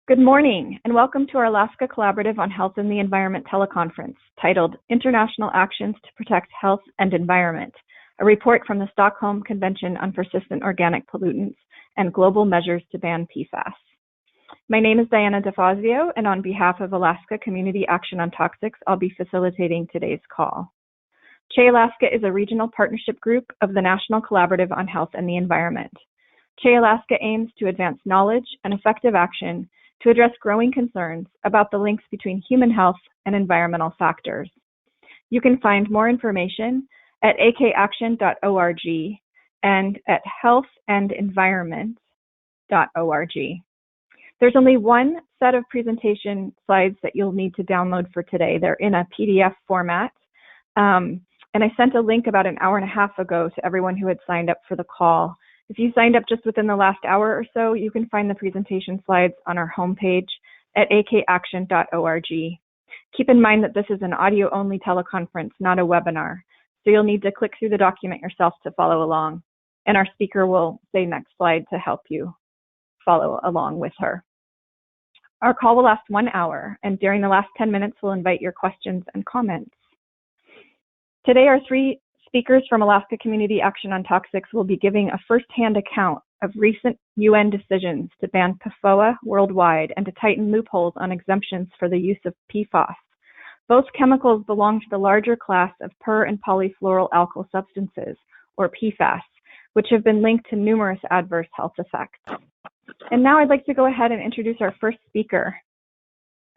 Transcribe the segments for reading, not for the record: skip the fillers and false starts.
Good morning, and welcome to our Alaska Collaborative on Health and the Environment teleconference titled International Actions to Protect Health and Environment, a report from the Stockholm Convention on Persistent Organic Pollutants and Global Measures to Ban PFAS. My name is Diana DeFazio, and on behalf of Alaska Community Action on Toxics, I'll be facilitating today's call. CHE Alaska is a regional partnership group of the National Collaborative on Health and the Environment. CHE Alaska aims to advance knowledge and effective action to address growing concerns about the links between human health and environmental factors. You can find more information at acaction.org and at healthandenvironment.org. There's only one set of presentation slides that you'll need to download for today. They're in a PDF format. And I sent a link about an hour and a half ago to everyone who had signed up for the call. If you signed up just within the last hour or so, you can find the presentation slides on our homepage at acaction.org. Keep in mind that this is an audio-only teleconference, not a webinar, so you'll need to click through the document yourself to follow along, and our speaker will say next slide to help you follow along with her. Our call will last 1 hour, and during the last 10 minutes, we'll invite your questions and comments. Today, our three speakers from Alaska Community Action on Toxics will be giving a first-hand account of recent UN decisions to ban PFOA worldwide and to tighten loopholes on exemptions for the use of PFAS. Both chemicals belong to the larger class of per- and polyfluoroalkyl substances, or PFAS, which have been linked to numerous adverse health effects. And now I'd like to go ahead and introduce our first speaker.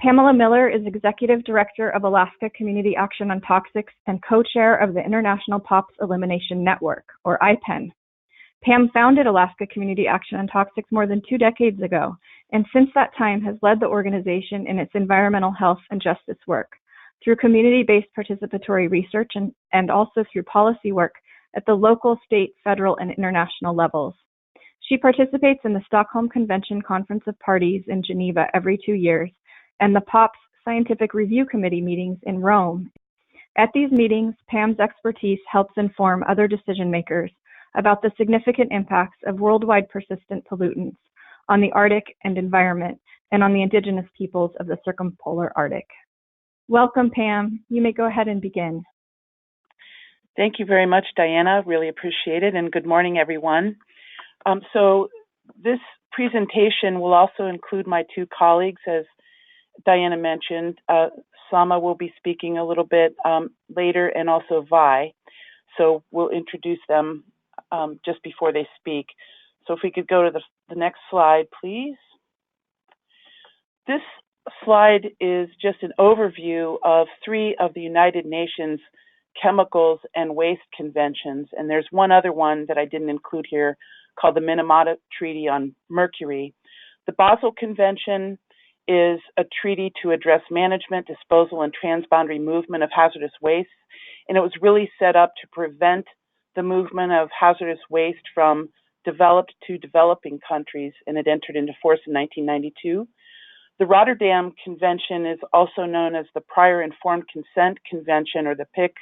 Pamela Miller is Executive Director of Alaska Community Action on Toxics and co-chair of the International POPs Elimination Network, or IPEN. Pam founded Alaska Community Action on Toxics more than 2 decades ago, and since that time has led the organization in its environmental health and justice work through community-based participatory research and also through policy work at the local, state, federal, and international levels. She participates in the Stockholm Convention Conference of Parties in Geneva every 2 years, and the POPs Scientific Review Committee meetings in Rome. At these meetings, Pam's expertise helps inform other decision makers about the significant impacts of worldwide persistent pollutants on the Arctic and environment and on the indigenous peoples of the circumpolar Arctic. Welcome, Pam. You may go ahead and begin. Thank you very much, Diana. Really appreciate it, and good morning, everyone. So this presentation will also include my 2 colleagues, as Diana mentioned. Sama will be speaking a little bit later, and also Vi. So we'll introduce them just before they speak. So if we could go to the next slide, please. This slide is just an overview of 3 of the United Nations chemicals and waste conventions. And there's one other one that I didn't include here called the Minamata Treaty on Mercury. The Basel Convention is a treaty to address management, disposal, and transboundary movement of hazardous waste. And it was really set up to prevent the movement of hazardous waste from developed to developing countries, and it entered into force in 1992. The Rotterdam Convention is also known as the Prior Informed Consent Convention, or the PIC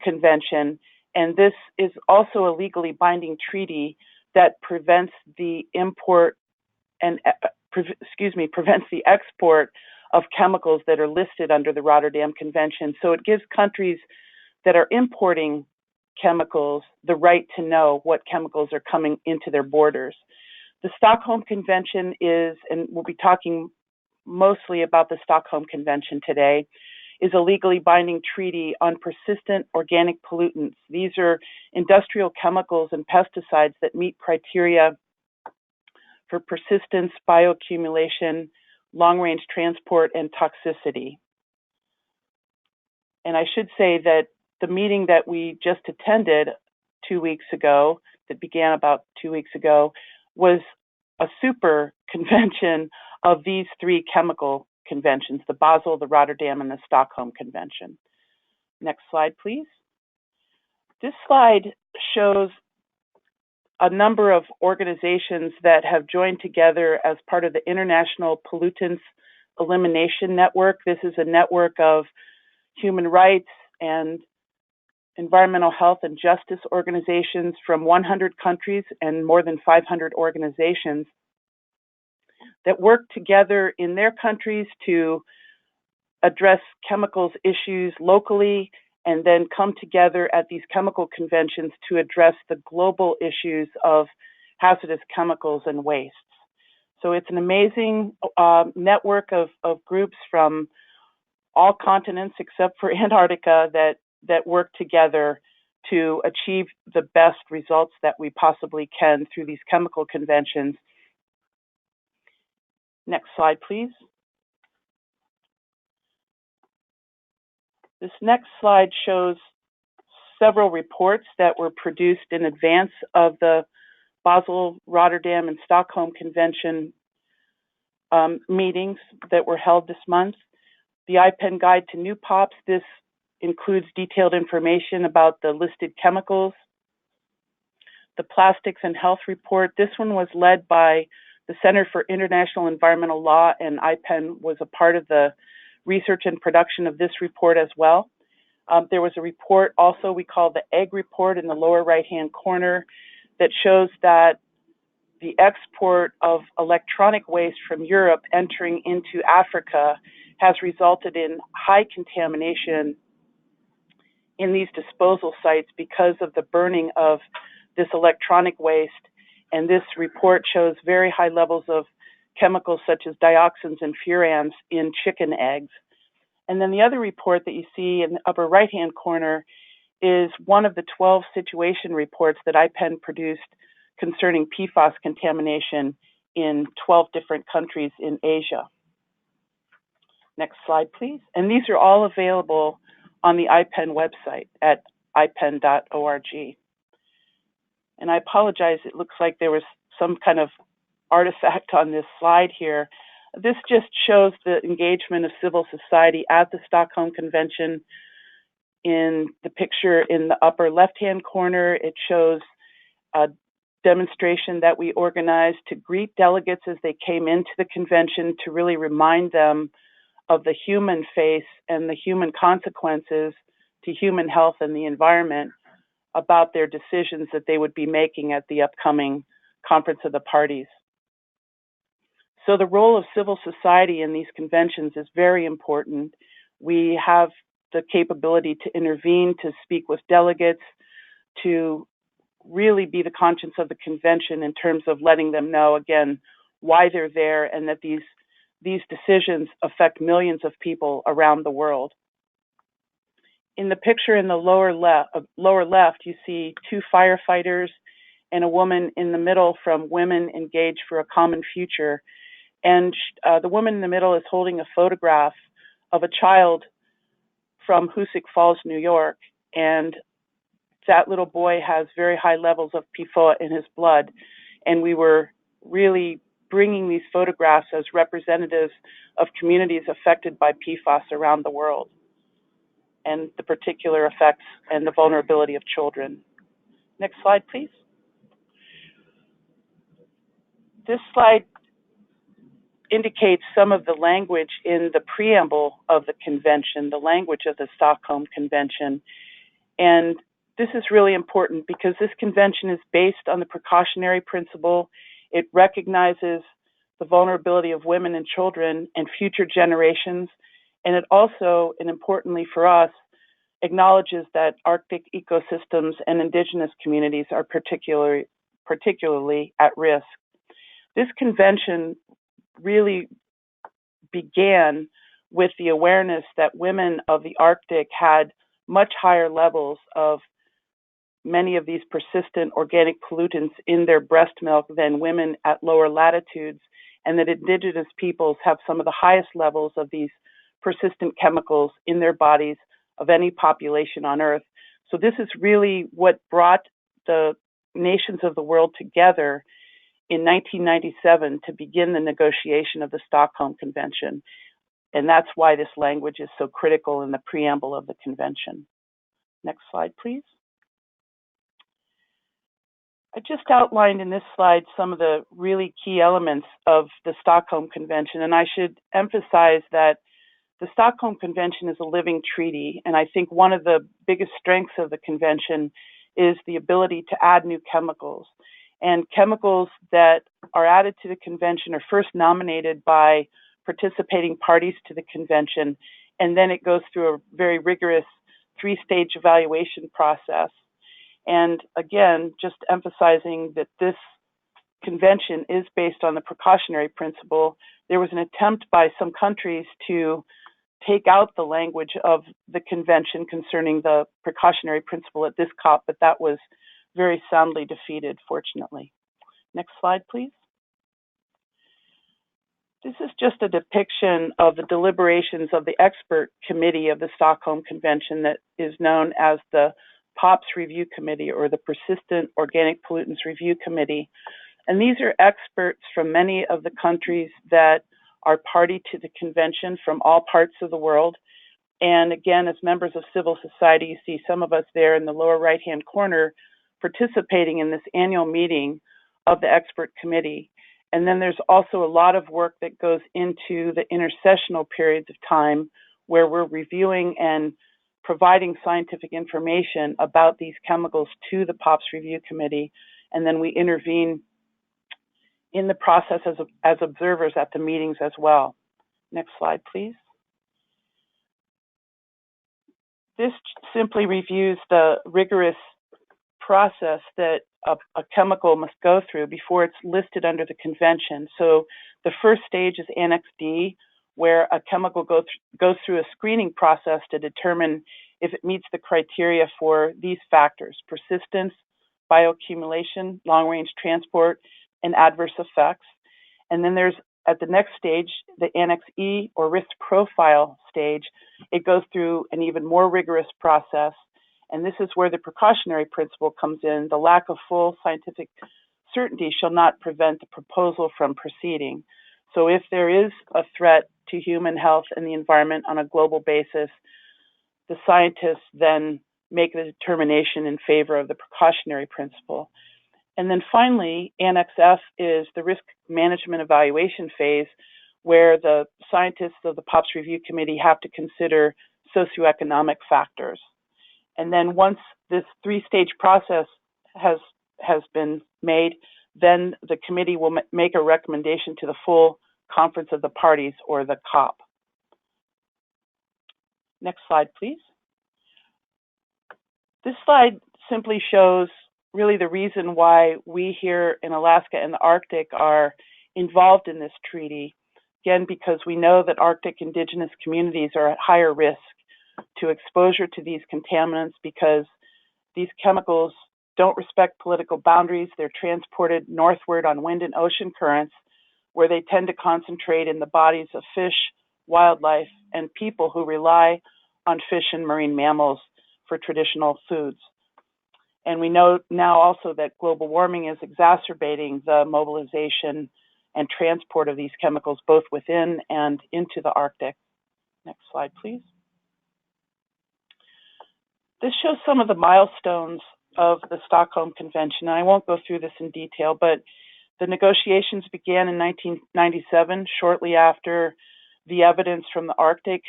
Convention, and this is also a legally binding treaty that prevents the import and prevents the export of chemicals that are listed under the Rotterdam Convention. So it gives countries that are importing chemicals the right to know what chemicals are coming into their borders. The Stockholm Convention is, and we'll be talking mostly about the Stockholm Convention today, is a legally binding treaty on persistent organic pollutants. These are industrial chemicals and pesticides that meet criteria for persistence, bioaccumulation, long-range transport, and toxicity. And I should say that the meeting that we just attended 2 weeks ago, that began about 2 weeks ago, was a super convention of these 3 chemical conventions, the Basel, the Rotterdam, and the Stockholm Convention. Next slide, please. This slide shows a number of organizations that have joined together as part of the International Pollutants Elimination Network. This is a network of human rights and environmental health and justice organizations from 100 countries and more than 500 organizations that work together in their countries to address chemicals issues locally, and then come together at these chemical conventions to address the global issues of hazardous chemicals and wastes. So it's an amazing network of groups from all continents except for Antarctica that work together to achieve the best results that we possibly can through these chemical conventions. Next slide, please. This next slide shows several reports that were produced in advance of the Basel, Rotterdam, and Stockholm Convention meetings that were held this month. The IPEN Guide to New POPs, this includes detailed information about the listed chemicals. The Plastics and Health Report, this one was led by the Center for International Environmental Law, and IPEN was a part of the research and production of this report as well. There was a report also we call the Egg Report in the lower right-hand corner that shows that the export of electronic waste from Europe entering into Africa has resulted in high contamination in these disposal sites because of the burning of this electronic waste. And this report shows very high levels of chemicals such as dioxins and furans in chicken eggs. And then the other report that you see in the upper right-hand corner is one of the 12 situation reports that IPEN produced concerning PFAS contamination in 12 different countries in Asia. Next slide, please. And these are all available on the IPEN website at ipen.org. And I apologize, it looks like there was some kind of artifact on this slide here. This just shows the engagement of civil society at the Stockholm Convention. In the picture in the upper left-hand corner, it shows a demonstration that we organized to greet delegates as they came into the convention, to really remind them of the human face and the human consequences to human health and the environment about their decisions that they would be making at the upcoming Conference of the Parties. So the role of civil society in these conventions is very important. We have the capability to intervene, to speak with delegates, to really be the conscience of the convention in terms of letting them know, again, why they're there and that these decisions affect millions of people around the world. In the picture in the lower left, you see two firefighters and a woman in the middle from Women Engaged for a Common Future. And the woman in the middle is holding a photograph of a child from Hoosick Falls, New York. And that little boy has very high levels of PFAS in his blood. And we were really bringing these photographs as representatives of communities affected by PFAS around the world, and the particular effects and the vulnerability of children. Next slide, please. This slide indicates some of the language in the preamble of the convention, the language of the Stockholm Convention. And this is really important because this convention is based on the precautionary principle. It recognizes the vulnerability of women and children and future generations. And it also, and importantly for us, acknowledges that Arctic ecosystems and indigenous communities are particularly at risk. This convention really began with the awareness that women of the Arctic had much higher levels of many of these persistent organic pollutants in their breast milk than women at lower latitudes, and that indigenous peoples have some of the highest levels of these persistent chemicals in their bodies of any population on Earth. So this is really what brought the nations of the world together in 1997 to begin the negotiation of the Stockholm Convention. And that's why this language is so critical in the preamble of the convention. Next slide, please. I just outlined in this slide some of the really key elements of the Stockholm Convention, and I should emphasize that the Stockholm Convention is a living treaty, and I think one of the biggest strengths of the convention is the ability to add new chemicals. And chemicals that are added to the convention are first nominated by participating parties to the convention, and then it goes through a very rigorous three-stage evaluation process. And again, just emphasizing that this convention is based on the precautionary principle. There was an attempt by some countries to take out the language of the convention concerning the precautionary principle at this COP, but that was very soundly defeated, fortunately. Next slide, please. This is just a depiction of the deliberations of the expert committee of the Stockholm Convention that is known as the POPs Review Committee, or the Persistent Organic Pollutants Review Committee. And these are experts from many of the countries that are party to the convention from all parts of the world. And again, as members of civil society, you see some of us there in the lower right-hand corner participating in this annual meeting of the expert committee. And then there's also a lot of work that goes into the intersessional periods of time where we're reviewing and providing scientific information about these chemicals to the POPs Review Committee. And then we intervene in the process as observers at the meetings as well. Next slide, please. This simply reviews the rigorous process that a chemical must go through before it's listed under the convention. So the first stage is Annex D, where a chemical goes through a screening process to determine if it meets the criteria for these factors: persistence, bioaccumulation, long-range transport, and adverse effects. And then there's, at the next stage, the Annex E, or risk profile stage. It goes through an even more rigorous process. And this is where the precautionary principle comes in. The lack of full scientific certainty shall not prevent the proposal from proceeding. So if there is a threat to human health and the environment on a global basis, the scientists then make the determination in favor of the precautionary principle. And then finally, Annex F is the risk management evaluation phase, where the scientists of the POPs Review Committee have to consider socioeconomic factors. And then once this three-stage process has been made, then the committee will make a recommendation to the full Conference of the Parties, or the COP. Next slide, please. This slide simply shows really the reason why we here in Alaska and the Arctic are involved in this treaty. Again, because we know that Arctic indigenous communities are at higher risk to exposure to these contaminants, because these chemicals don't respect political boundaries. They're transported northward on wind and ocean currents, where they tend to concentrate in the bodies of fish, wildlife, and people who rely on fish and marine mammals for traditional foods. And we know now also that global warming is exacerbating the mobilization and transport of these chemicals both within and into the Arctic. Next slide, please. This shows some of the milestones of the Stockholm Convention. I won't go through this in detail, but the negotiations began in 1997, shortly after the evidence from the Arctic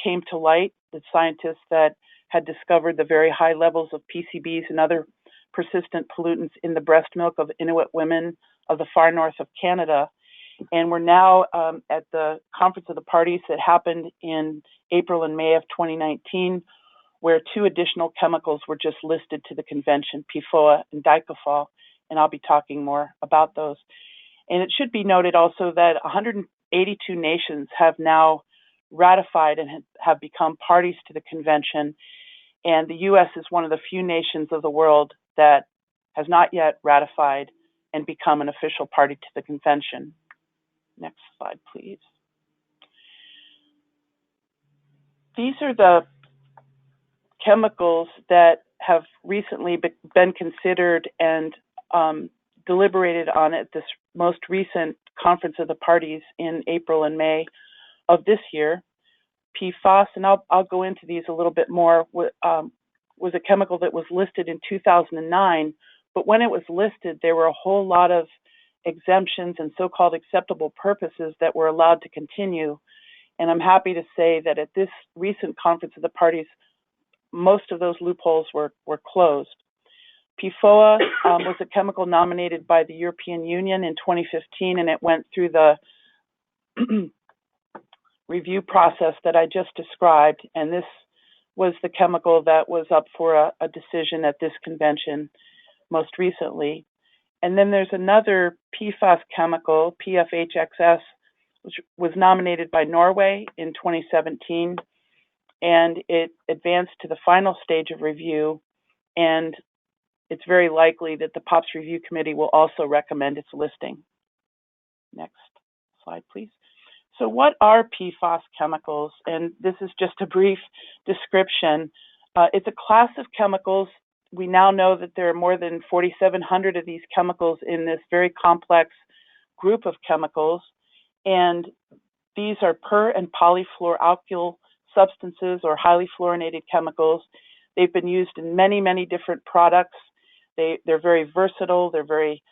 came to light, the scientists that had discovered the very high levels of PCBs and other persistent pollutants in the breast milk of Inuit women of the far north of Canada. And we're now at the Conference of the Parties that happened in April and May of 2019, where 2 additional chemicals were just listed to the convention, PFOA and dicafol, and I'll be talking more about those. And it should be noted also that 182 nations have now ratified and have become parties to the convention, and the U.S. is one of the few nations of the world that has not yet ratified and become an official party to the convention. Next slide, please. These are the chemicals that have recently been considered and deliberated on at this most recent Conference of the Parties in April and May of this year. PFAS, and I'll go into these a little bit more, was a chemical that was listed in 2009, but when it was listed, there were a whole lot of exemptions and so-called acceptable purposes that were allowed to continue. And I'm happy to say that at this recent Conference of the Parties, most of those loopholes were closed. PFOA was a chemical nominated by the European Union in 2015, and it went through the review process that I just described, and this was the chemical that was up for a decision at this convention most recently. And then there's another PFAS chemical, PFHXS, which was nominated by Norway in 2017, and it advanced to the final stage of review, and it's very likely that the POPs Review Committee will also recommend its listing. Next slide, please. So what are PFAS chemicals? And this is just a brief description. It's a class of chemicals. We now know that there are more than 4,700 of these chemicals in this very complex group of chemicals. And these are per- and polyfluoroalkyl substances or highly fluorinated chemicals. They've been used in many, many different products. They're very versatile. They're very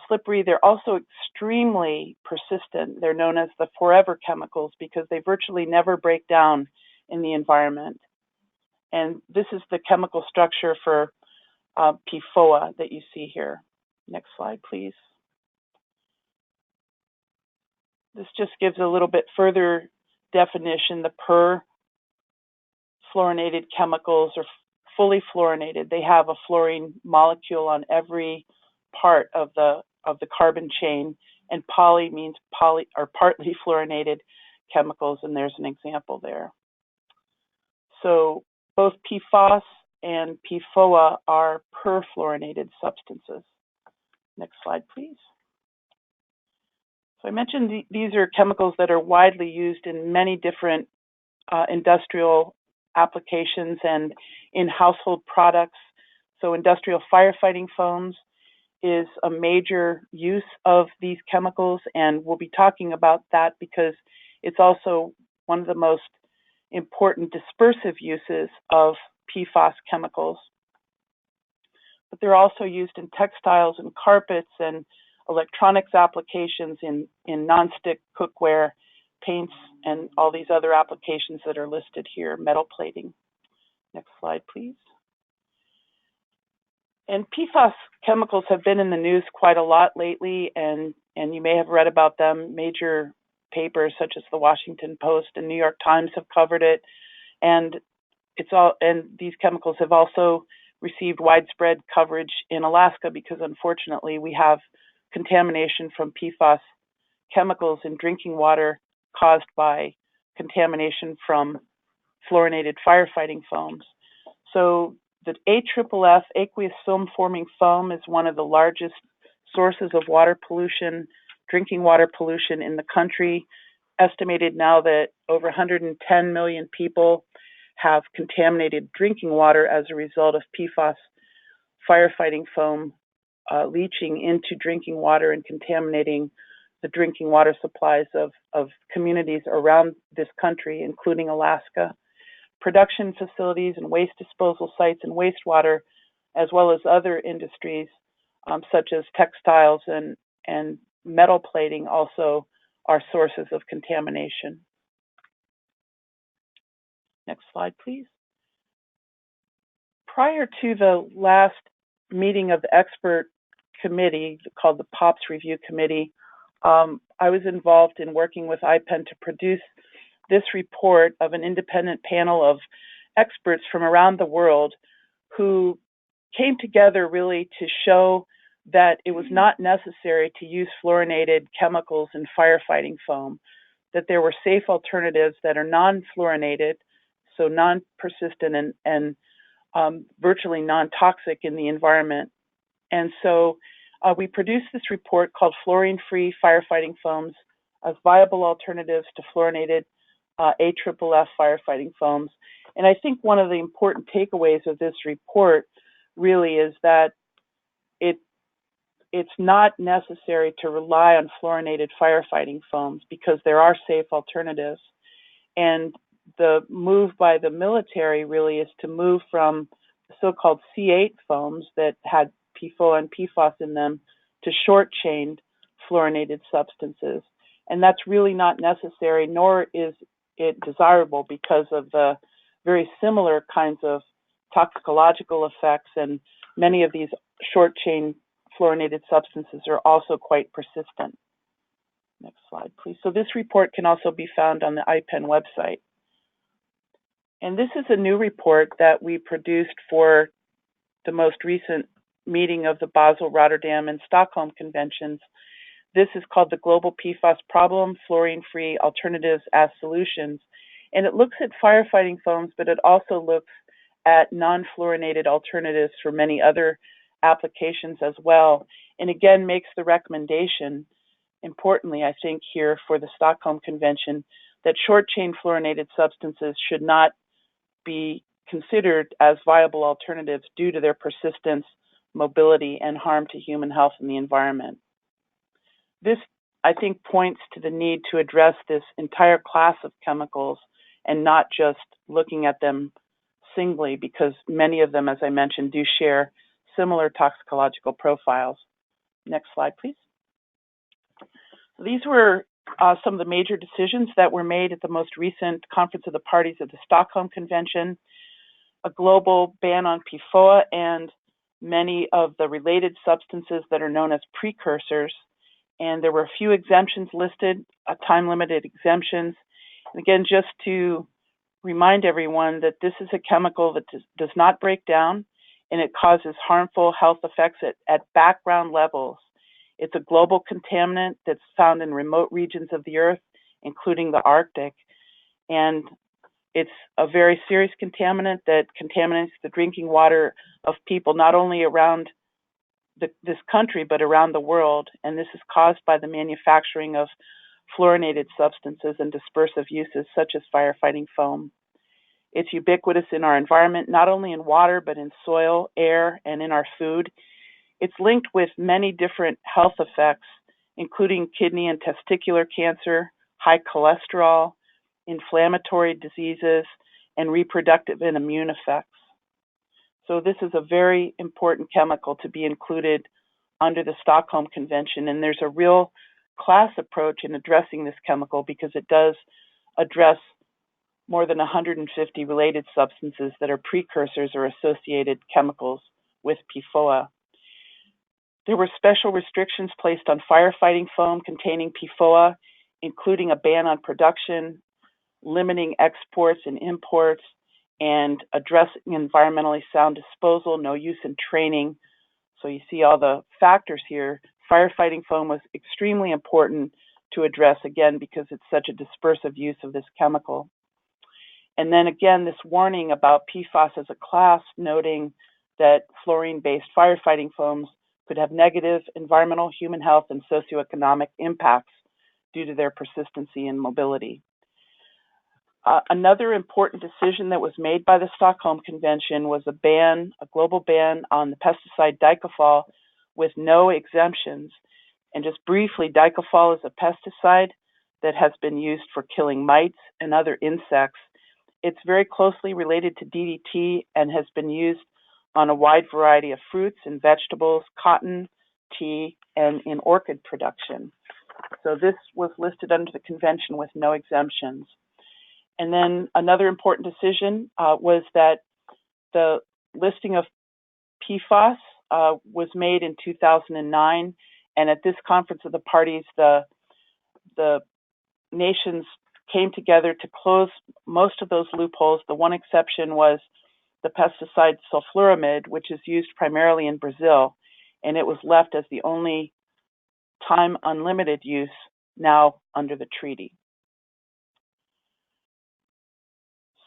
slippery. They're also extremely persistent. They're known as the forever chemicals because they virtually never break down in the environment. And this is the chemical structure for PFOA that you see here. Next slide, please. This just gives a little bit further definition. The per-fluorinated chemicals are fully fluorinated. They have a fluorine molecule on every part of the carbon chain, and poly means partly fluorinated chemicals, and there's an example there. So both PFAS and PFOA are perfluorinated substances. Next slide, please. So I mentioned these are chemicals that are widely used in many different industrial applications and in household products. So industrial firefighting foams is a major use of these chemicals, and we'll be talking about that because it's also one of the most important dispersive uses of PFAS chemicals. But they're also used in textiles and carpets and electronics applications, in nonstick cookware, paints, and all these other applications that are listed here, metal plating. Next slide, please. And PFAS chemicals have been in the news quite a lot lately, and you may have read about them. Major papers such as the Washington Post and New York Times have covered it, and these chemicals have also received widespread coverage in Alaska because unfortunately we have contamination from PFAS chemicals in drinking water caused by contamination from fluorinated firefighting foams. So the AFFF, aqueous film forming foam, is one of the largest sources of water pollution, drinking water pollution in the country. Estimated now that over 110 million people have contaminated drinking water as a result of PFAS firefighting foam leaching into drinking water and contaminating the drinking water supplies of communities around this country, including Alaska. Production facilities and waste disposal sites and wastewater, as well as other industries such as textiles and metal plating, also are sources of contamination. Next slide, please. Prior to the last meeting of the expert committee called the POPs Review Committee, I was involved in working with IPEN to produce this report of an independent panel of experts from around the world who came together really to show that it was not necessary to use fluorinated chemicals in firefighting foam, that there were safe alternatives that are non-fluorinated, so non-persistent and virtually non-toxic in the environment. And so we produced this report called Fluorine-Free Firefighting Foams as Viable Alternatives to Fluorinated AFFF Firefighting Foams. And I think one of the important takeaways of this report really is that it's not necessary to rely on fluorinated firefighting foams because there are safe alternatives. And the move by the military really is to move from the so-called C8 foams that had PFOA and PFAS in them to short-chained fluorinated substances. And that's really not necessary, nor is it desirable because of the very similar kinds of toxicological effects, and many of these short-chain fluorinated substances are also quite persistent. Next slide, please. So this report can also be found on the IPEN website. And this is a new report that we produced for the most recent meeting of the Basel, Rotterdam, and Stockholm Conventions. This is called the Global PFAS Problem, Fluorine-Free Alternatives as Solutions. And it looks at firefighting foams, but it also looks at non-fluorinated alternatives for many other applications as well. And again, makes the recommendation, importantly, I think here for the Stockholm Convention, that short-chain fluorinated substances should not be considered as viable alternatives due to their persistence, mobility, and harm to human health and the environment. This, I think, points to the need to address this entire class of chemicals and not just looking at them singly, because many of them, as I mentioned, do share similar toxicological profiles. Next slide, please. These were some of the major decisions that were made at the most recent Conference of the Parties of the Stockholm Convention: a global ban on PFOA and many of the related substances that are known as precursors. And there were a few exemptions listed, time-limited exemptions. And again, just to remind everyone that this is a chemical that does not break down, and it causes harmful health effects at background levels. It's a global contaminant that's found in remote regions of the Earth, including the Arctic. And it's a very serious contaminant that contaminates the drinking water of people not only around this country, but around the world. And this is caused by the manufacturing of fluorinated substances and dispersive uses such as firefighting foam. It's ubiquitous in our environment, not only in water, but in soil, air, and in our food. It's linked with many different health effects, including kidney and testicular cancer, high cholesterol, inflammatory diseases, and reproductive and immune effects. So this is a very important chemical to be included under the Stockholm Convention, and there's a real class approach in addressing this chemical because it does address more than 150 related substances that are precursors or associated chemicals with PFOA. There were special restrictions placed on firefighting foam containing PFOA, including a ban on production, limiting exports and imports, and addressing environmentally sound disposal, no use in training. So you see all the factors here. Firefighting foam was extremely important to address, again, because it's such a dispersive use of this chemical. And then again, this warning about PFAS as a class, noting that fluorine-based firefighting foams could have negative environmental, human health, and socioeconomic impacts due to their persistency and mobility. Another important decision that was made by the Stockholm Convention was a global ban on the pesticide dicafol with no exemptions. And just briefly, dicafol is a pesticide that has been used for killing mites and other insects. It's very closely related to DDT and has been used on a wide variety of fruits and vegetables, cotton, tea, and in orchid production. So this was listed under the convention with no exemptions. And then another important decision was that the listing of PFAS was made in 2009, and at this Conference of the Parties, the nations came together to close most of those loopholes. The one exception was the pesticide sulfuramide, which is used primarily in Brazil, and it was left as the only time unlimited use now under the treaty.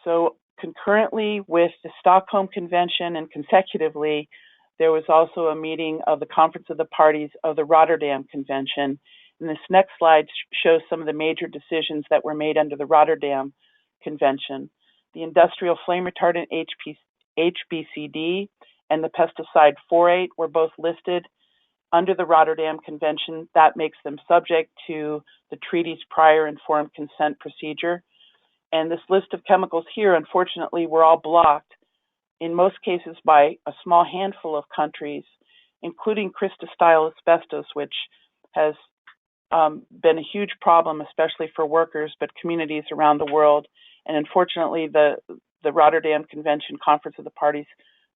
So concurrently with the Stockholm Convention and consecutively, there was also a meeting of the Conference of the Parties of the Rotterdam Convention. And this next slide shows some of the major decisions that were made under the Rotterdam Convention. The industrial flame retardant HBCD and the pesticide 4-8 were both listed under the Rotterdam Convention. That makes them subject to the treaty's prior informed consent procedure. And this list of chemicals here, unfortunately, were all blocked, in most cases by a small handful of countries, including crystal-style asbestos, which has been a huge problem, especially for workers, but communities around the world. And unfortunately, the Rotterdam Convention Conference of the Parties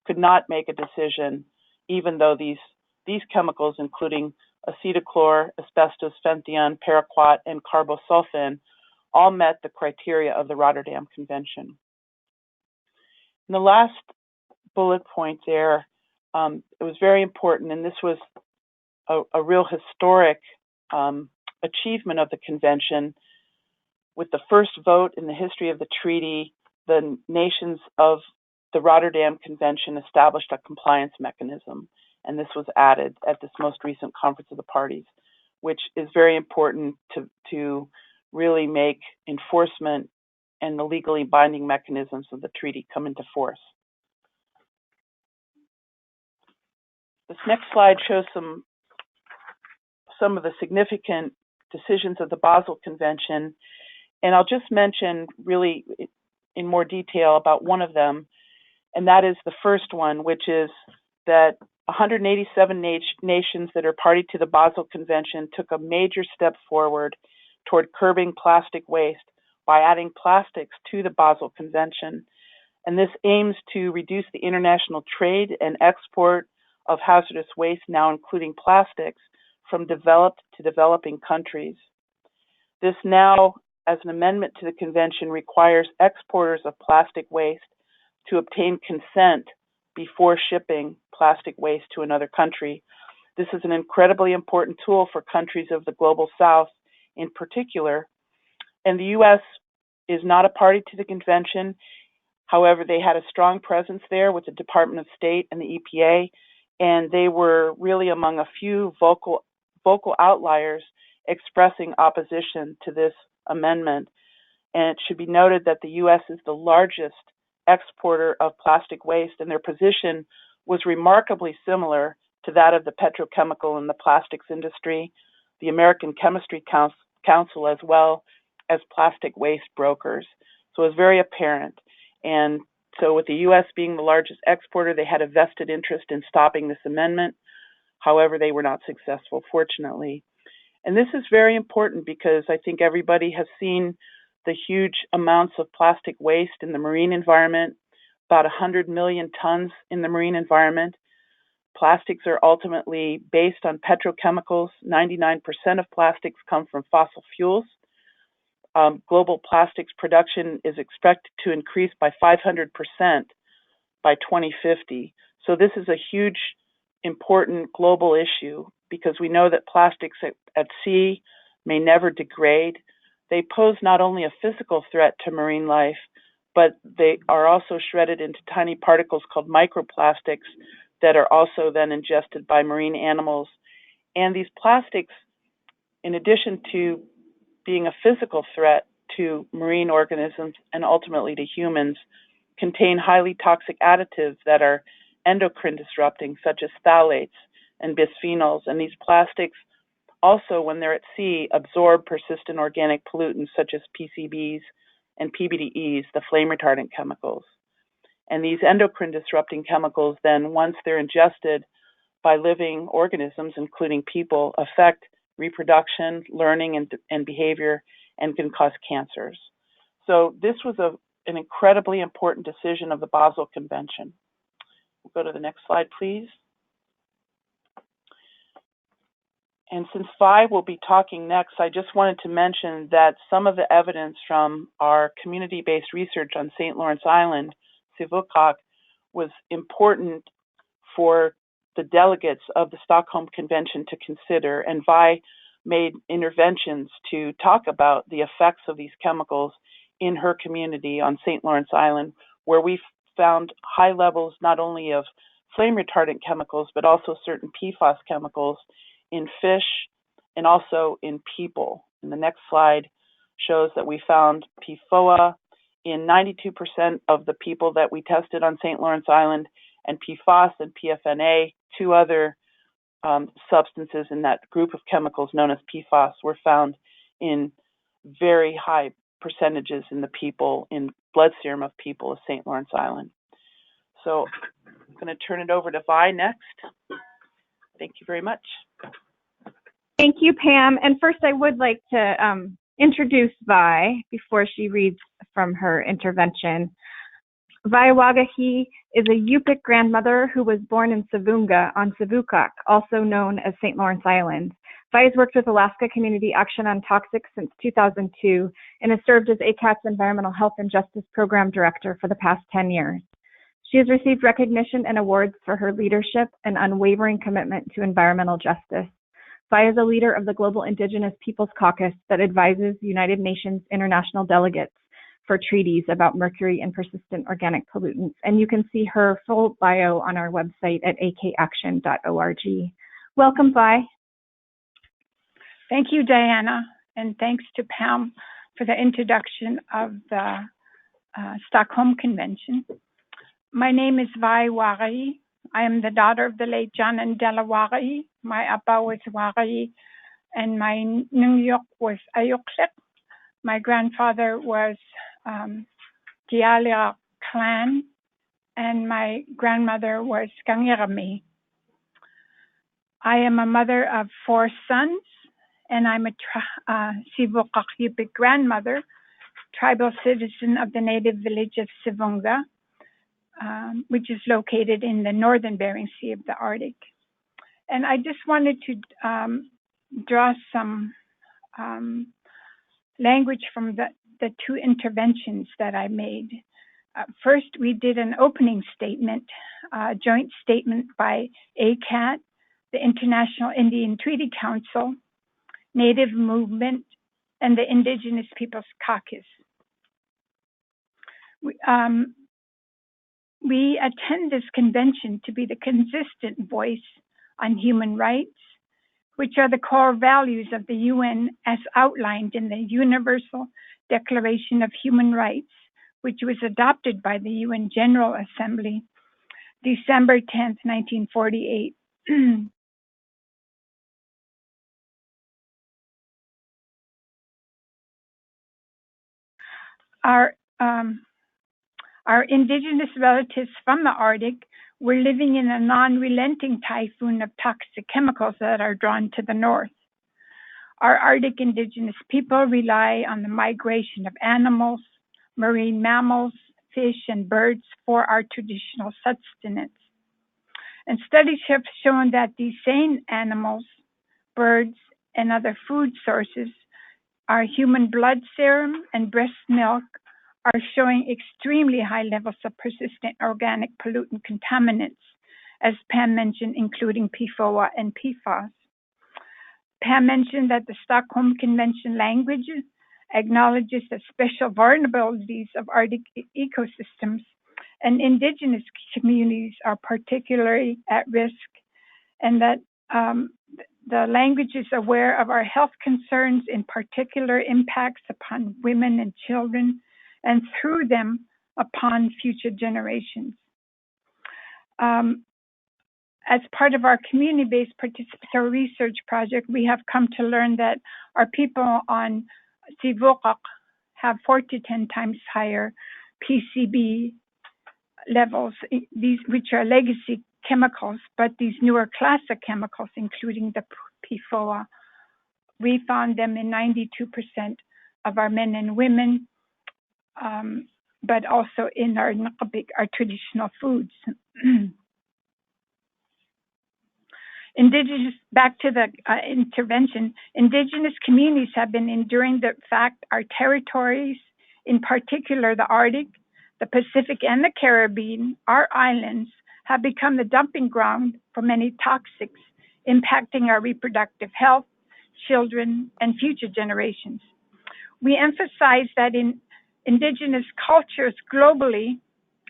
could not make a decision, even though these chemicals, including acetochlor, asbestos, fenthion, paraquat, and carbosulfan, all met the criteria of the Rotterdam Convention. And the last bullet point there, it was very important, and this was a real historic achievement of the convention. With the first vote in the history of the treaty, the nations of the Rotterdam Convention established a compliance mechanism, and this was added at this most recent Conference of the Parties, which is very important to really make enforcement and the legally binding mechanisms of the treaty come into force. This next slide shows some of the significant decisions of the Basel Convention, and I'll just mention really in more detail about one of them, and that is the first one, which is that 187 nations that are party to the Basel Convention took a major step forward toward curbing plastic waste by adding plastics to the Basel Convention. And this aims to reduce the international trade and export of hazardous waste, now including plastics, from developed to developing countries. This now, as an amendment to the convention, requires exporters of plastic waste to obtain consent before shipping plastic waste to another country. This is an incredibly important tool for countries of the global south in particular, and the U.S. is not a party to the convention. However, they had a strong presence there with the Department of State and the EPA, and they were really among a few vocal outliers expressing opposition to this amendment. And it should be noted that the U.S. is the largest exporter of plastic waste, and their position was remarkably similar to that of the petrochemical and the plastics industry, the American Chemistry Council, as well as plastic waste brokers. So it was very apparent. And so with the U.S. being the largest exporter, they had a vested interest in stopping this amendment. However, they were not successful, fortunately. And this is very important because I think everybody has seen the huge amounts of plastic waste in the marine environment, about 100 million tons in the marine environment. Plastics are ultimately based on petrochemicals. 99% of plastics come from fossil fuels. Global plastics production is expected to increase by 500% by 2050. So this is a huge, important global issue because we know that plastics at sea may never degrade. They pose not only a physical threat to marine life, but they are also shredded into tiny particles called microplastics that are also then ingested by marine animals. And these plastics, in addition to being a physical threat to marine organisms and ultimately to humans, contain highly toxic additives that are endocrine disrupting, such as phthalates and bisphenols. And these plastics also, when they're at sea, absorb persistent organic pollutants such as PCBs and PBDEs, the flame retardant chemicals. And these endocrine disrupting chemicals then, once they're ingested by living organisms, including people, affect reproduction, learning, and behavior, and can cause cancers. So this was an incredibly important decision of the Basel Convention. We'll go to the next slide, please. And since Vi will be talking next, I just wanted to mention that some of the evidence from our community-based research on St. Lawrence Island, Seguinot, was important for the delegates of the Stockholm Convention to consider. And Vi made interventions to talk about the effects of these chemicals in her community on St. Lawrence Island, where we found high levels not only of flame retardant chemicals, but also certain PFAS chemicals in fish and also in people. And the next slide shows that we found PFOA in 92% of the people that we tested on St. Lawrence Island, and PFAS and PFNA, two other substances in that group of chemicals known as PFAS, were found in very high percentages in the people, in blood serum of people of St. Lawrence Island. So I'm going to turn it over to Vi next. Thank you very much. Thank you, Pam. And first, I would like to introduce Vi before she reads from her intervention. Waghiyi is a Yupik grandmother who was born in Savunga on Savukak, also known as St. Lawrence Island. Vi has worked with Alaska Community Action on Toxics since 2002 and has served as ACAT's Environmental Health and Justice Program Director for the past 10 years. She has received recognition and awards for her leadership and unwavering commitment to environmental justice. Vi is a leader of the Global Indigenous Peoples Caucus that advises United Nations international delegates for treaties about mercury and persistent organic pollutants. And you can see her full bio on our website at acaction.org. Welcome, Vi. Thank you, Diana, and thanks to Pam for the introduction of the Stockholm Convention. My name is Waghiyi. I am the daughter of the late John and Della Waghiyi. My Appa was Waghiyi, and my Nungyok was Ayuksik. My grandfather was Gialia clan, and my grandmother was Kangirami. I am a mother of 4 sons, and I'm a Sivukak Yupik grandmother, tribal citizen of the native village of Savunga, which is located in the northern Bering Sea of the Arctic. And I just wanted to draw some language from the 2 interventions that I made. First, we did an opening statement, a joint statement by ACAT, the International Indian Treaty Council, Native Movement, and the Indigenous Peoples Caucus. We attend this convention to be the consistent voice on human rights, which are the core values of the UN as outlined in the Universal Declaration of Human Rights, which was adopted by the UN General Assembly, December 10th, 1948. Our indigenous relatives from the Arctic were living in a non-relenting typhoon of toxic chemicals that are drawn to the north. Our Arctic indigenous people rely on the migration of animals, marine mammals, fish, and birds for our traditional sustenance. And studies have shown that these same animals, birds, and other food sources, our human blood serum and breast milk, are showing extremely high levels of persistent organic pollutant contaminants, as Pam mentioned, including PFOA and PFAS. Pam mentioned that the Stockholm Convention language acknowledges the special vulnerabilities of Arctic ecosystems, and indigenous communities are particularly at risk, and that the language is aware of our health concerns, in particular impacts upon women and children, and through them upon future generations. As part of our community-based participatory research project, we have come to learn that our people on Sivukak have 4 to 10 times higher PCB levels, these which are legacy chemicals, but these newer class of chemicals, including the PFOA, we found them in 92% of our men and women, but also in our traditional foods. Back to the intervention, indigenous communities have been enduring the fact our territories, in particular the Arctic, the Pacific, and the Caribbean, our islands, have become the dumping ground for many toxics, impacting our reproductive health, children, and future generations. We emphasize that in indigenous cultures globally,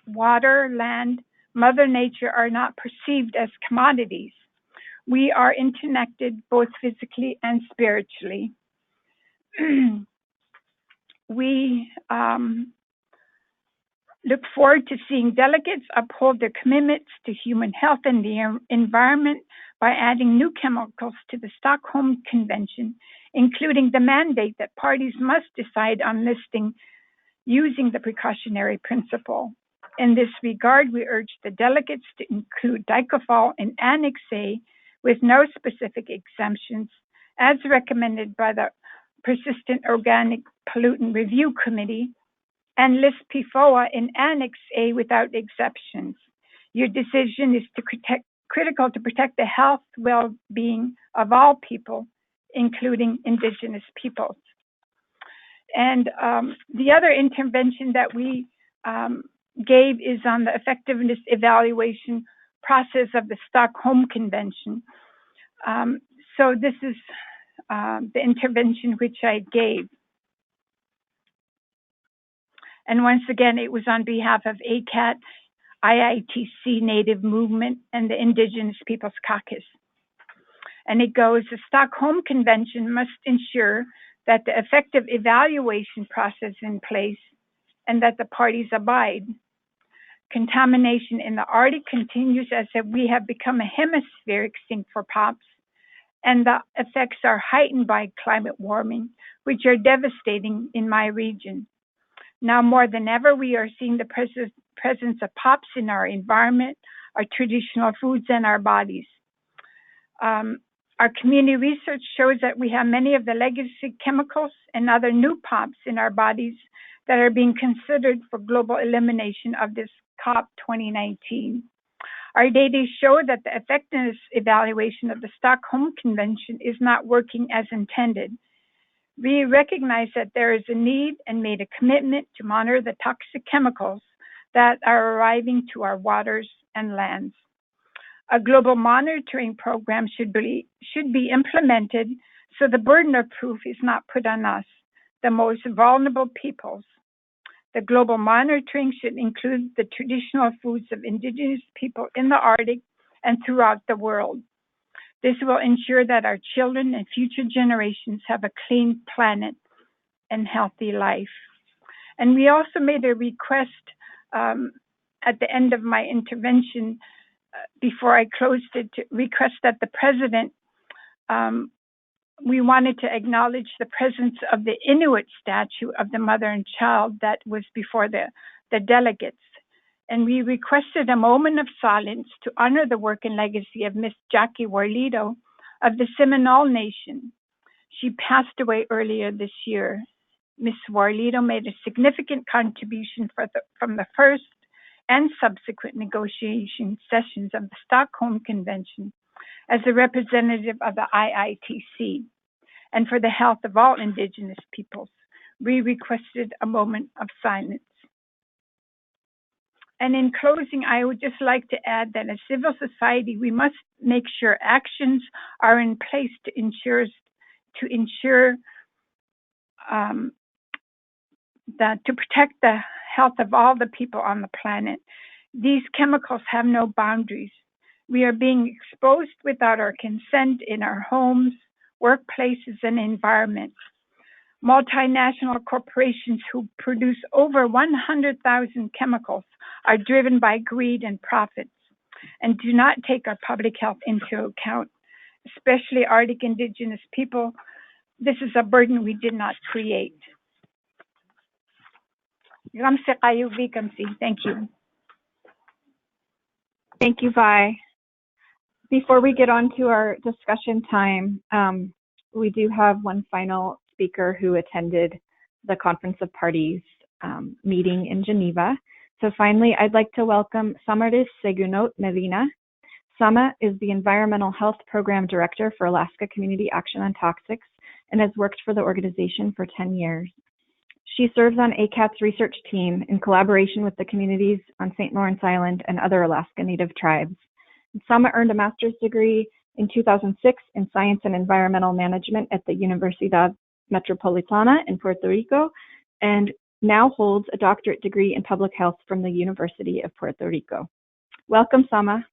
water, land, Mother Nature are not perceived as commodities. We are interconnected both physically and spiritually. We look forward to seeing delegates uphold their commitments to human health and the environment by adding new chemicals to the Stockholm Convention, including the mandate that parties must decide on listing using the precautionary principle. In this regard, we urge the delegates to include dicofol in Annex A with no specific exemptions, as recommended by the Persistent Organic Pollutant Review Committee, and list PFOA in Annex A without exceptions. Your decision is critical to protect the health, well-being of all people, including Indigenous peoples. And the other intervention that we gave is on the effectiveness evaluation process of the Stockholm Convention. So this is the intervention which I gave. And once again, it was on behalf of ACAT, IITC Native Movement, and the Indigenous Peoples Caucus. And it goes, the Stockholm Convention must ensure that the effective evaluation process is in place and that the parties abide. Contamination in the Arctic continues as if we have become a hemispheric sink for POPs, and the effects are heightened by climate warming, which are devastating in my region. Now more than ever, we are seeing the presence of POPs in our environment, our traditional foods, and our bodies. Our community research shows that we have many of the legacy chemicals and other new POPs in our bodies that are being considered for global elimination of this COP 2019. Our data show that the effectiveness evaluation of the Stockholm Convention is not working as intended. We recognize that there is a need and made a commitment to monitor the toxic chemicals that are arriving to our waters and lands. A global monitoring program should be implemented so the burden of proof is not put on us, the most vulnerable peoples. The global monitoring should include the traditional foods of Indigenous people in the Arctic and throughout the world. This will ensure that our children and future generations have a clean planet and healthy life. And we also made a request at the end of my intervention, before I closed it, to request that the president, we wanted to acknowledge the presence of the Inuit statue of the mother and child that was before the delegates. And we requested a moment of silence to honor the work and legacy of Miss Jackie Warlido of the Seminole Nation. She passed away earlier this year. Miss Warlido made a significant contribution from the first and subsequent negotiation sessions of the Stockholm Convention as a representative of the IITC. And for the health of all Indigenous peoples, we requested a moment of silence. And in closing, I would just like to add that as civil society, we must make sure actions are in place to ensure that to protect the health of all the people on the planet. These chemicals have no boundaries. We are being exposed without our consent in our homes, workplaces, and environments. Multinational corporations who produce over 100,000 chemicals are driven by greed and profits and do not take our public health into account, especially Arctic Indigenous people. This is a burden we did not create. Thank you. Thank you, Vi. Before we get on to our discussion time, we do have one final speaker who attended the Conference of Parties meeting in Geneva. So finally, I'd like to welcome Samarys Seguinot-Medina. Sama is the Environmental Health Program Director for Alaska Community Action on Toxics and has worked for the organization for 10 years. She serves on ACAT's research team in collaboration with the communities on St. Lawrence Island and other Alaska Native tribes. Sama earned a master's degree in 2006 in Science and Environmental Management at the Universidad Metropolitana in Puerto Rico, and now holds a doctorate degree in public health from the University of Puerto Rico. Welcome, Sama.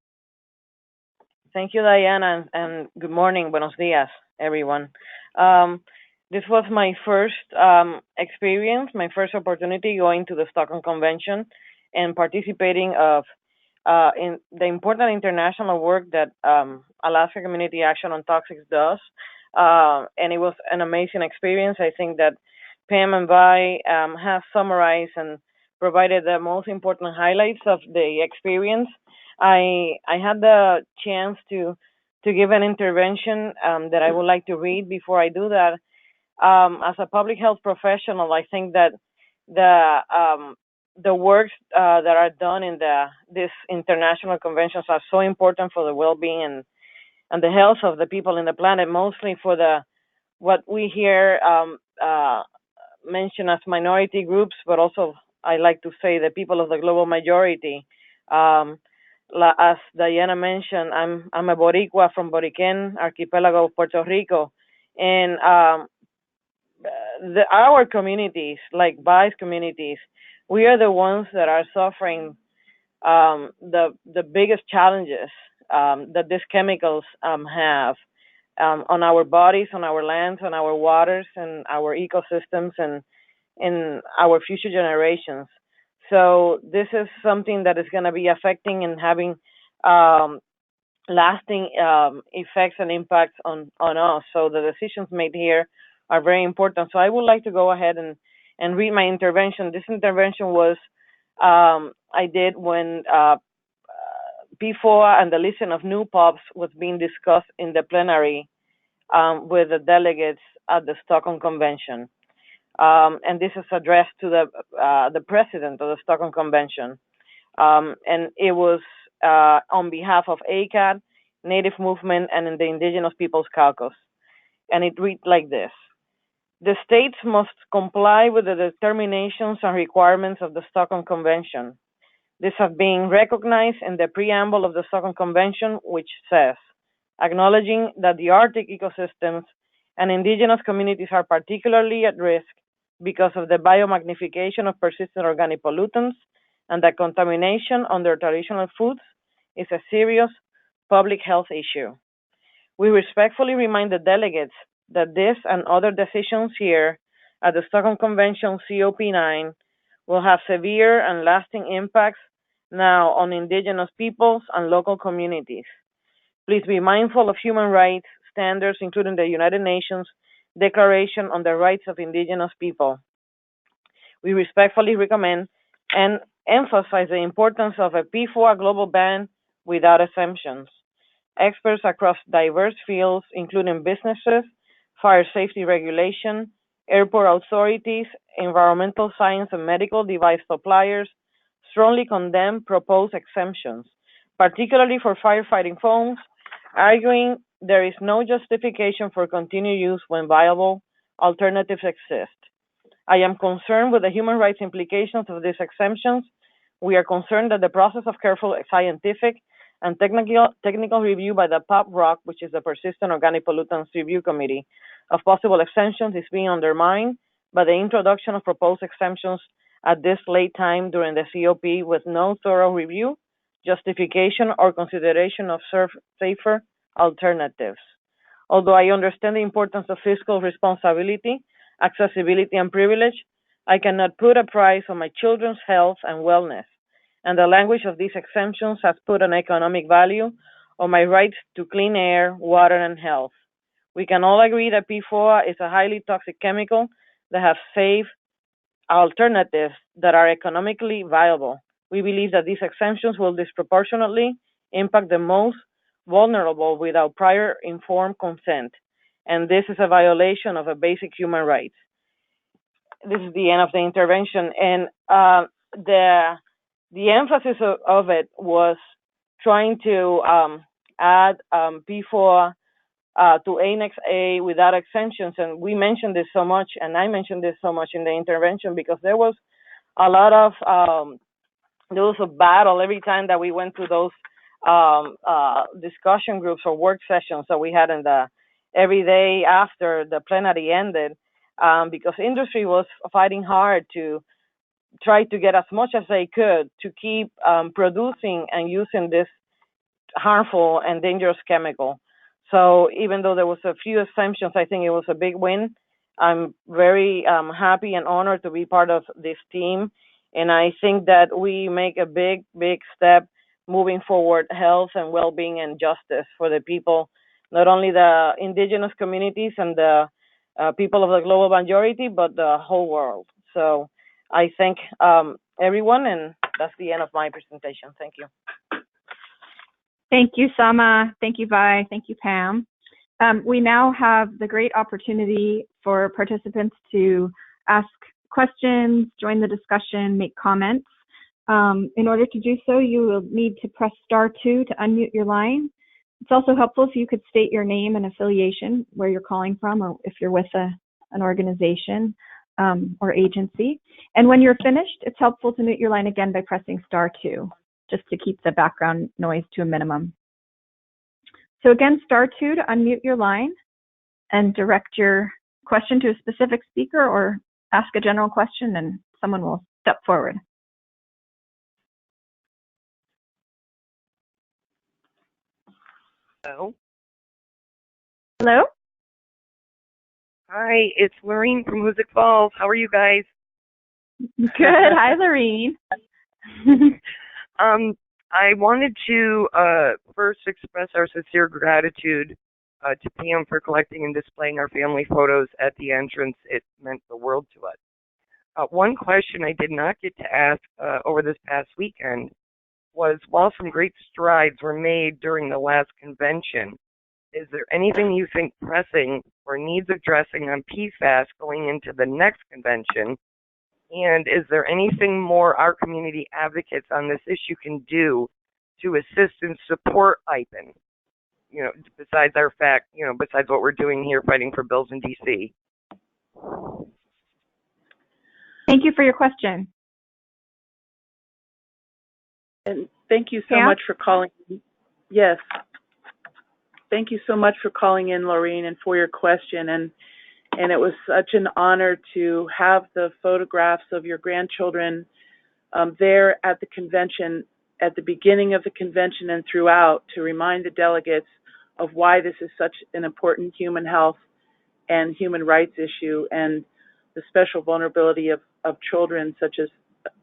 Thank you, Diana, and good morning, buenos dias, everyone. This was my first experience, my first opportunity going to the Stockholm Convention and participating in the important international work that Alaska Community Action on Toxics does. And it was an amazing experience. I think that Pam and Vi have summarized and provided the most important highlights of the experience. I had the chance to give an intervention that I would like to read. Before I do that, as a public health professional, I think that the works that are done in these international conventions are so important for the well-being and the health of the people in the planet, mostly for what we hear mentioned as minority groups, but also I like to say the people of the global majority. As Diana mentioned, I'm a Boricua from Boriquen archipelago of Puerto Rico, and our communities, like Vice communities, we are the ones that are suffering the biggest challenges that these chemicals have on our bodies, on our lands, on our waters, and our ecosystems, and in our future generations. So this is something that is going to be affecting and having lasting effects and impacts on us. So the decisions made here are very important. So I would like to go ahead and read my intervention. This intervention was I did when PFOA and the listing of new POPs was being discussed in the plenary with the delegates at the Stockholm Convention. And this is addressed to the president of the Stockholm Convention. And it was on behalf of ACAT, Native Movement, and the Indigenous Peoples Caucus. And it reads like this. The states must comply with the determinations and requirements of the Stockholm Convention. This has been recognized in the preamble of the Stockholm Convention, which says, acknowledging that the Arctic ecosystems and indigenous communities are particularly at risk because of the biomagnification of persistent organic pollutants and that contamination on their traditional foods is a serious public health issue. We respectfully remind the delegates that this and other decisions here at the Stockholm Convention COP9 will have severe and lasting impacts now on indigenous peoples and local communities. Please be mindful of human rights standards, including the United Nations Declaration on the Rights of Indigenous People. We respectfully recommend and emphasize the importance of a PFOA global ban without exemptions. Experts across diverse fields, including businesses, fire safety regulation, airport authorities, environmental science and medical device suppliers, strongly condemn proposed exemptions, particularly for firefighting foams, arguing there is no justification for continued use when viable alternatives exist. I am concerned with the human rights implications of these exemptions. We are concerned that the process of careful scientific and technical review by the POP-ROC, which is the Persistent Organic Pollutants Review Committee, of possible exemptions is being undermined by the introduction of proposed exemptions at this late time during the COP with no thorough review, justification, or consideration of safer alternatives. Although I understand the importance of fiscal responsibility, accessibility, and privilege, I cannot put a price on my children's health and wellness, and the language of these exemptions has put an economic value on my rights to clean air, water, and health. We can all agree that PFOA is a highly toxic chemical that has safe alternatives that are economically viable. We believe that these exemptions will disproportionately impact the most vulnerable without prior informed consent, and this is a violation of a basic human rights. This is the end of the intervention, and the emphasis of it was trying to add PFOA to Annex A without exemptions, and we mentioned this so much, and I mentioned this so much in the intervention because there was a lot of there was a battle every time that we went to those discussion groups or work sessions that we had in every day after the plenary ended, because industry was fighting hard to try to get as much as they could to keep producing and using this harmful and dangerous chemical. So even though there was a few exemptions, I think it was a big win. I'm very happy and honored to be part of this team. And I think that we make a big, big step moving forward health and well-being and justice for the people, not only the indigenous communities and the people of the global majority, but the whole world. So I thank everyone, and that's the end of my presentation. Thank you. Thank you, Sama. Thank you, Vi. Thank you, Pam. We now have the great opportunity for participants to ask questions, join the discussion, make comments. In order to do so, you will need to press *2 to unmute your line. It's also helpful if you could state your name and affiliation, where you're calling from, or if you're with an organization or agency. And when you're finished, it's helpful to mute your line again by pressing *2, just to keep the background noise to a minimum. So again, *2 to unmute your line and direct your question to a specific speaker, or ask a general question and someone will step forward. Hello. Hello? Hi, it's Lorene from Hoosick Falls. How are you guys? Good. Hi, Lorene. I wanted to first express our sincere gratitude to Pam for collecting and displaying our family photos at the entrance. It meant the world to us. One question I did not get to ask over this past weekend was, while some great strides were made during the last convention, is there anything you think pressing or needs addressing on PFAS going into the next convention? And is there anything more our community advocates on this issue can do to assist and support IPEN? You know, besides besides what we're doing here fighting for bills in DC. Thank you for your question. And thank you so much for calling. Yes. Thank you so much for calling in, Lorene, and for your question. And it was such an honor to have the photographs of your grandchildren there at the convention, at the beginning of the convention and throughout, to remind the delegates of why this is such an important human health and human rights issue, and the special vulnerability of children, such as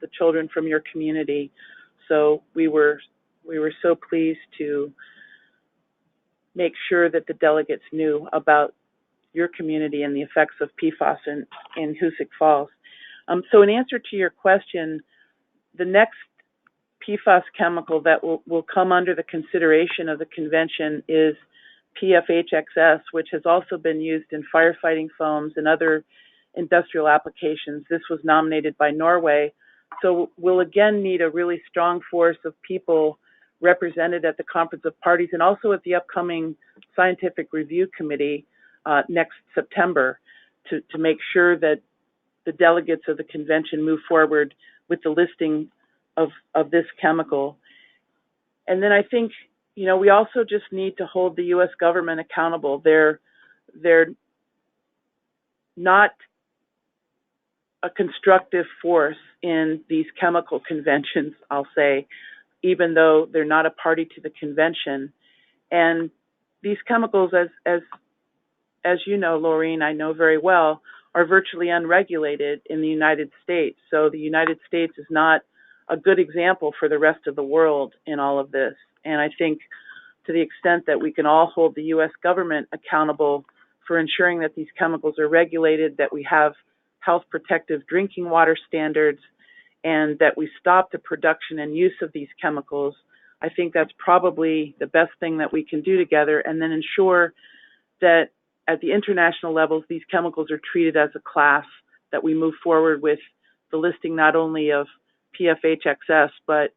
the children from your community. So we were so pleased to make sure that the delegates knew about your community and the effects of PFAS in Hoosick Falls. So in answer to your question, the next PFAS chemical that will come under the consideration of the convention is PFHXS, which has also been used in firefighting foams and other industrial applications. This was nominated by Norway. So we'll again need a really strong force of people represented at the Conference of Parties and also at the upcoming Scientific Review Committee next September to make sure that the delegates of the convention move forward with the listing of this chemical. And then I think, you know, we also just need to hold the U.S. government accountable. They're not a constructive force in these chemical conventions, I'll say, even though they're not a party to the convention. And these chemicals, as you know, Lorene, I know very well, are virtually unregulated in the United States. So the United States is not a good example for the rest of the world in all of this. And I think to the extent that we can all hold the U.S. government accountable for ensuring that these chemicals are regulated, that we have health protective drinking water standards, and that we stop the production and use of these chemicals, I think that's probably the best thing that we can do together, and then ensure that at the international levels, these chemicals are treated as a class, that we move forward with the listing not only of PFHXS, but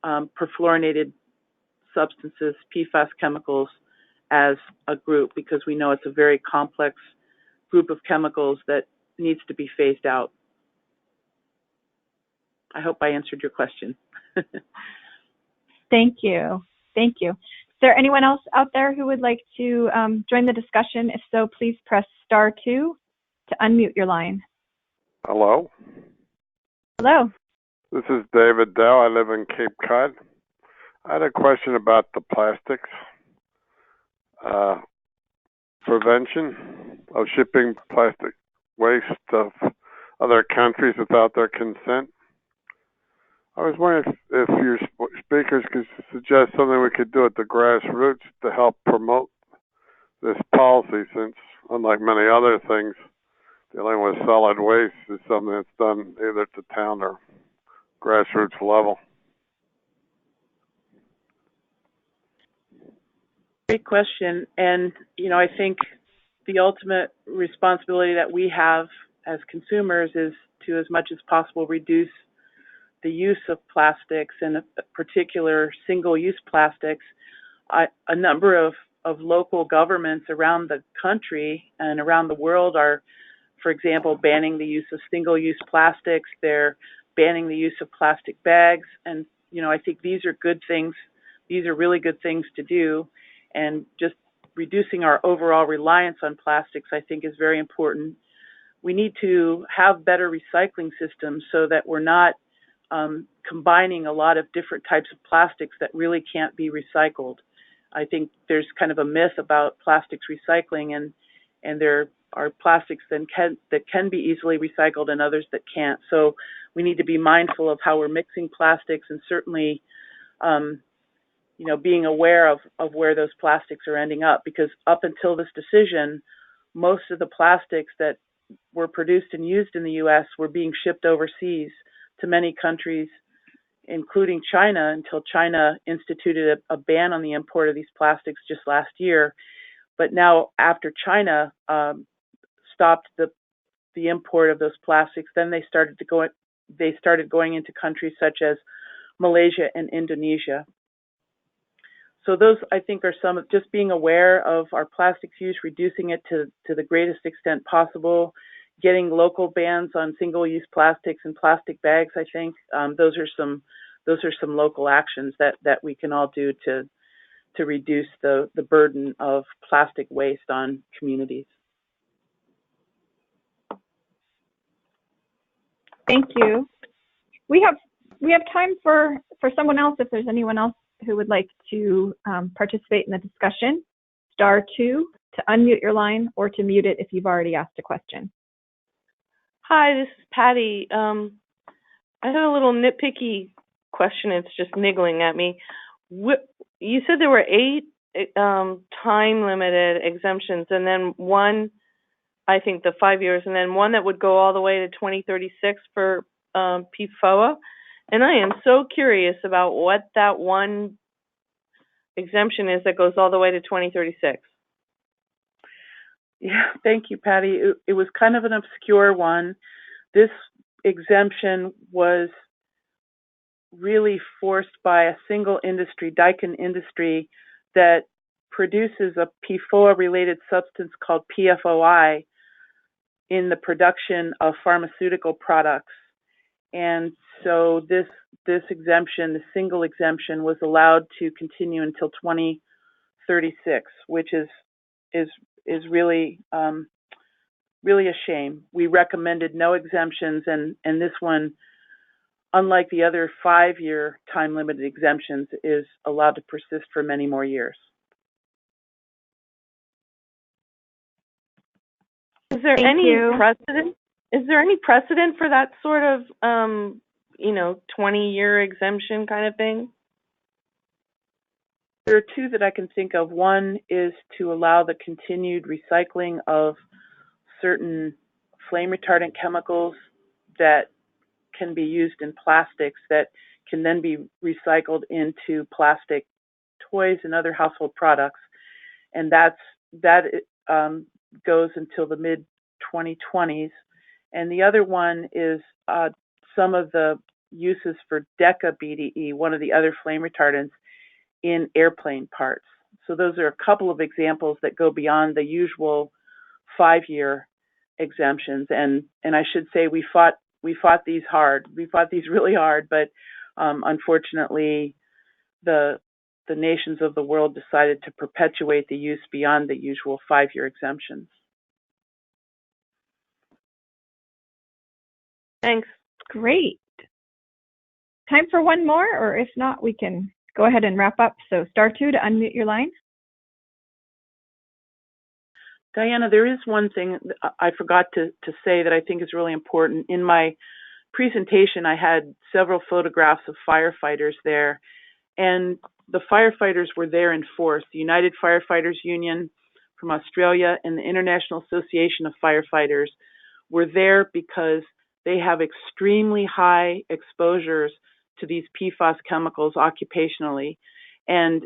perfluorinated substances, PFAS chemicals, as a group, because we know it's a very complex group of chemicals that needs to be phased out. I hope I answered your question. Thank you. Thank you. Is there anyone else out there who would like to join the discussion? If so, please press *2 to unmute your line. Hello. Hello. This is David Dow. I live in Cape Cod. I had a question about the plastics. Prevention of shipping plastic waste of other countries without their consent. I was wondering if your speakers could suggest something we could do at the grassroots to help promote this policy, since, unlike many other things, dealing with solid waste is something that's done either at the town or grassroots level. Great question. And, you know, I think the ultimate responsibility that we have as consumers is to, as much as possible, reduce the use of plastics, and particular single-use plastics. A number of local governments around the country and around the world are, for example, banning the use of single-use plastics. They're banning the use of plastic bags. And, I think these are good things. These are really good things to do. And just reducing our overall reliance on plastics, I think, is very important. We need to have better recycling systems so that we're not combining a lot of different types of plastics that really can't be recycled. I think there's kind of a myth about plastics recycling, and there are plastics that can be easily recycled and others that can't. So we need to be mindful of how we're mixing plastics, and certainly being aware of where those plastics are ending up, because up until this decision, most of the plastics that were produced and used in the U.S. were being shipped overseas to many countries, including China, until China instituted a ban on the import of these plastics just last year. But now, after China stopped the import of those plastics, then they started going into countries such as Malaysia and Indonesia. So those, I think, are some of just being aware of our plastics use, reducing it to the greatest extent possible, getting local bans on single-use plastics and plastic bags. I think those are some local actions that we can all do to reduce the burden of plastic waste on communities. Thank you. We have time for someone else, if there's anyone else who would like to participate in the discussion. *2 to unmute your line, or to mute it if you've already asked a question. Hi, this is Patty. I had a little nitpicky question. It's just niggling at me. You said there were 8 time-limited exemptions, and then one, I think the 5 years, and then one that would go all the way to 2036 for PFOA. And I am so curious about what that one exemption is that goes all the way to 2036. Yeah, thank you, Patty. It was kind of an obscure one. This exemption was really forced by a single industry, Daikin industry, that produces a PFOA-related substance called PFOI in the production of pharmaceutical products. And so this exemption, the single exemption, was allowed to continue until 2036, which is really really a shame. We recommended no exemptions, and this one, unlike the other 5-year time-limited exemptions, is allowed to persist for many more years. Is there any precedent? Is there any precedent for that sort of 20-year exemption kind of thing? There are 2 that I can think of. One is to allow the continued recycling of certain flame retardant chemicals that can be used in plastics that can then be recycled into plastic toys and other household products. And that goes until the mid-2020s. And the other one is some of the uses for Deca-BDE, one of the other flame retardants, in airplane parts. So those are a couple of examples that go beyond the usual 5-year exemptions. And I should say we fought these hard. We fought these really hard, but unfortunately, the nations of the world decided to perpetuate the use beyond the usual 5-year exemptions. Thanks. Great. Time for one more, or if not, we can go ahead and wrap up. So *2 to unmute your line. Diana, there is one thing I forgot to say that I think is really important. In my presentation, I had several photographs of firefighters there, and the firefighters were there in force. The United Firefighters Union from Australia and the International Association of Firefighters were there because they have extremely high exposures to these PFAS chemicals occupationally. And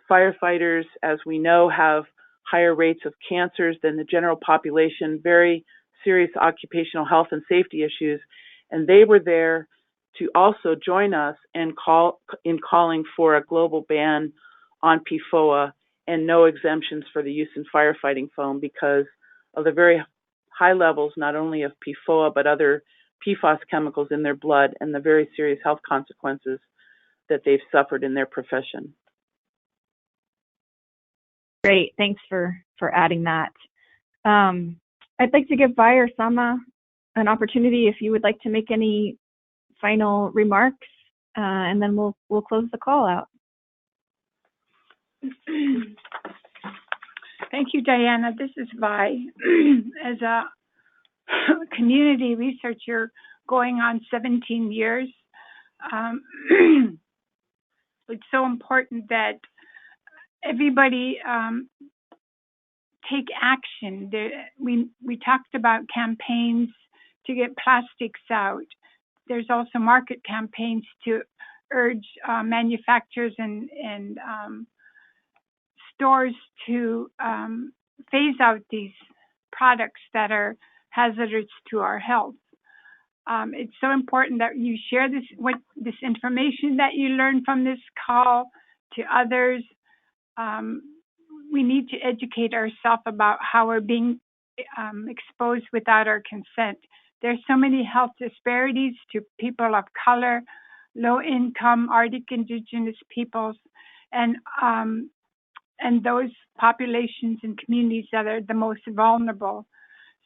firefighters, as we know, have higher rates of cancers than the general population, very serious occupational health and safety issues, and they were there to also join us in calling for a global ban on PFOA and no exemptions for the use in firefighting foam because of the very high levels not only of PFOA but other PFAS chemicals in their blood and the very serious health consequences that they've suffered in their profession. Great, thanks for adding that. I'd like to give Vi or Sama an opportunity if you would like to make any final remarks, and then we'll close the call out. Thank you, Diana. This is Vi. As a community researcher going on 17 years, it's so important that everybody take action. We talked about campaigns to get plastics out. There's also market campaigns to urge manufacturers and stores to phase out these products that are hazardous to our health. It's so important that you share this information that you learn from this call to others. We need to educate ourselves about how we're being exposed without our consent. There's so many health disparities to people of color, low-income, Arctic indigenous peoples, and those populations and communities that are the most vulnerable.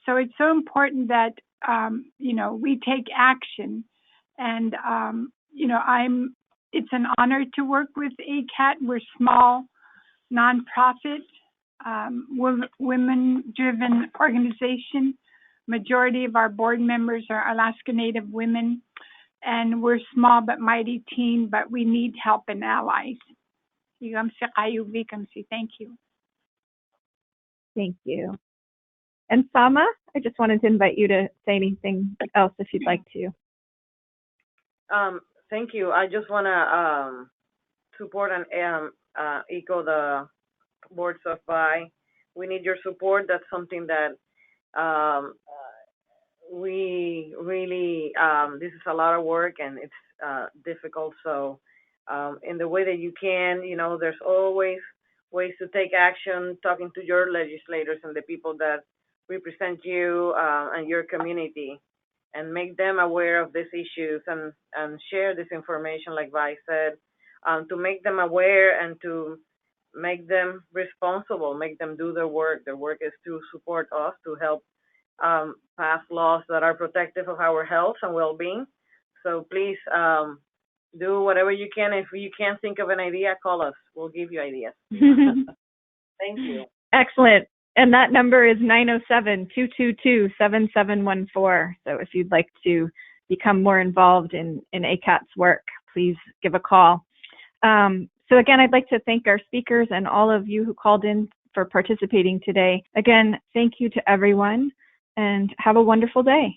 So it's so important that we take action. And it's an honor to work with ACAT. We're small, nonprofit, women-driven organization. Majority of our board members are Alaska Native women, and we're small but mighty team, but we need help and allies. Thank you. Thank you. And Sama, I just wanted to invite you to say anything else if you'd like to. Thank you. I just want to support and echo the words of Vi. We need your support. That's something that we really, this is a lot of work and it's difficult. So in the way that you can, there's always ways to take action, talking to your legislators and the people that represent you and your community, and make them aware of these issues and share this information, like Vi said, to make them aware and to make them responsible, make them do their work. Their work is to support us, to help pass laws that are protective of our health and well-being. So please do whatever you can. If you can't think of an idea, call us. We'll give you ideas. Thank you. Excellent. And that number is 907-222-7714. So if you'd like to become more involved in ACAT's work, please give a call. So again, I'd like to thank our speakers and all of you who called in for participating today. Again, thank you to everyone and have a wonderful day.